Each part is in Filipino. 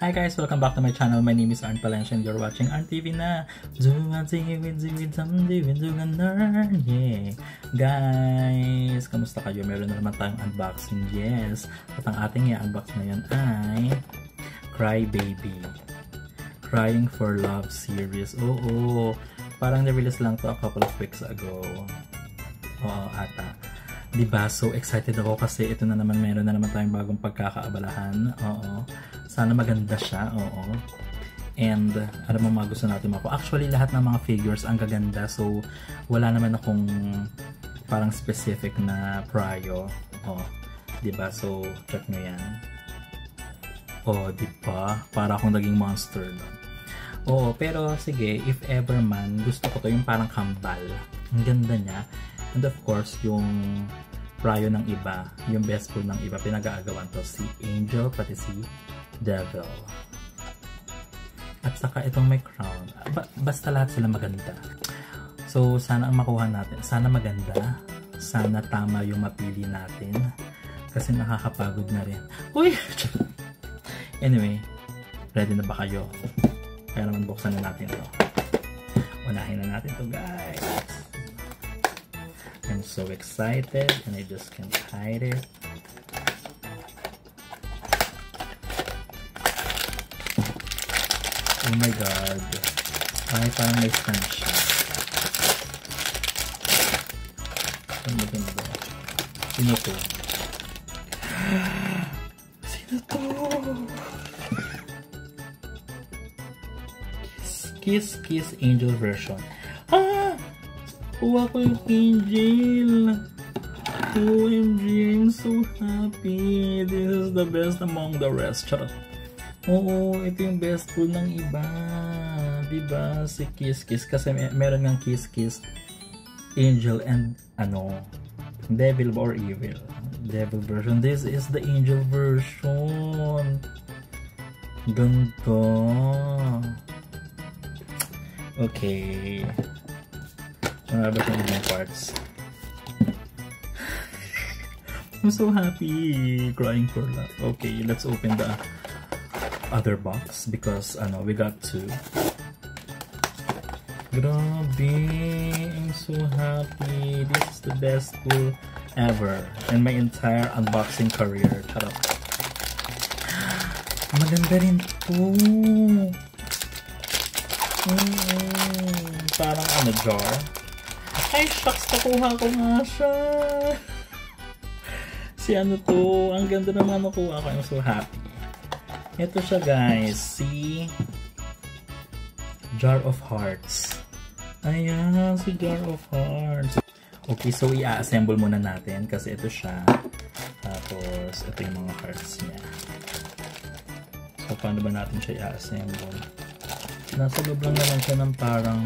Hi guys, welcome back to my channel. My name is Arn Palencia and you're watching Arn TV na. Yeah. Guys, kamusta kayo? Meron na naman tayong unboxing. Yes. At ang ating i-unbox ngayon ay Cry Baby. Crying for Love series. Oo. Parang na-release lang to a couple of weeks ago. Oo, ata. Diba? So excited ako kasi ito na naman, meron na naman tayong bagong pagkakaabalahan. Oo. Sana maganda siya. Oo. And ano mo mga gusto natin mako. Actually, lahat ng mga figures ang gaganda. So wala naman akong parang specific na prio. Oo. Diba? So check nyo yan. Oo, diba? Para akong naging monster. Oo, pero sige, if ever man, gusto ko to yung parang kambal. Ang ganda niya. And of course, yung prio ng iba, yung best food ng iba, pinag-aagawan to si Angel, pati si Devil. At saka itong may crown. Basta lahat sila maganda. So, sana ang makuha natin. Sana maganda. Sana tama yung mapili natin. Kasi nakakapagod na rin. Uy! Anyway, ready na ba kayo? Kaya naman buksan na natin ito. Unahin na natin to, guys. I'm so excited and I just can't hide it. Oh my god. Ay, parang may stand siya. Ang maganda. Sino to? Sino to? Kiss Angel version. Kuha ko yung Angel. OMG, I'm so happy. This is the best among the rest. Charot. Oo, ito yung best food ng iba. Diba? Si Kiss. Kasi meron ng Kiss, Angel, and Devil or Evil. Devil version. This is the Angel version. Ganito. Okay. Marabot yung mga parts. I'm so happy. Crying for love. Okay, let's open the other box because we got two. Grabe. I'm so happy. This is the best tool ever in my entire unboxing career. Charot. Maganda rin to. Parang jar. Ay, shucks, nakuha ko nga siya. Si to, ang ganda naman nakuha ko. I'm so happy. Ito siya, guys. Si Jar of Hearts. Ayan, si Jar of Hearts. Okay, so i-assemble muna natin kasi ito siya. Tapos, ito yung mga hearts niya. So, paano ba natin siya i-assemble? Nasa loob lang naman siya ng parang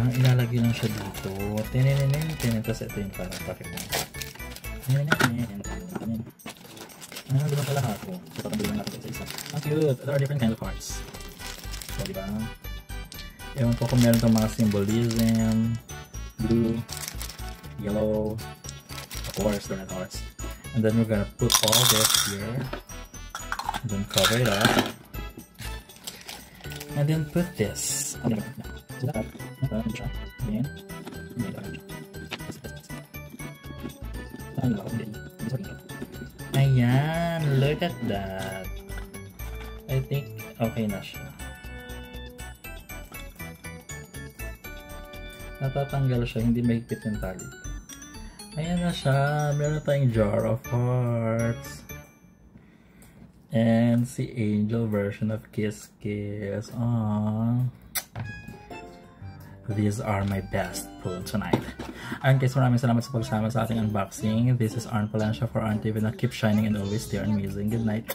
ilalagay lang siya dito. Tapos ito yung parang pakit mo. Diba pala ako? So, patambili lang natin sa isa. Ang cute! There are different kinds of hearts. So, diba? Ewan ko kung meron itong mga symbolism. Blue, yellow, of course, they're not hearts. And then we're gonna put all this here. And then cover it up. And then put this. Ayan, look at that. I think okay na siya. Natatanggal siya, hindi mahigpit yung tali. Ayan na siya. Meron tayong Jar of Hearts. And si Angel version of Kiss. Aww. These are my best food tonight. Ayun guys, maraming salamat sa pagsama sa ating unboxing. This is Arn Palencia for Arn TV na keep shining and always stay amazing. Good night.